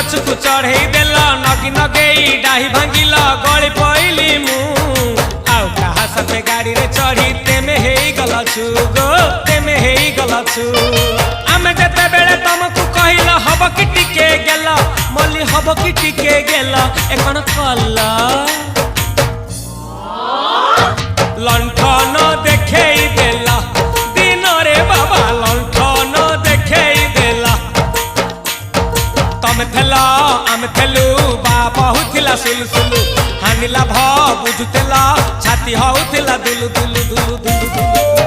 पछकु चढ़े देल नगी नगेई डाही भांगिल गली पइली मु आउ कहा साथे गाड़ी रे चढ़ी तेमे हेई गलछु गो तेमे हेई गलछु आमे जेते बेले तुमको कहिल हब कि टिके गेल मल्ली हब कि टिके गेल एकन कल लंठन देखेई देला दिन रे बाबा लंठन देखेई देला तमे थेला आमे थेलु बाबा हुथिला सुलसुलु हानिला भ बुझुतेला छाती हउथिला दुलु दुलु दुलु दुलु दुलु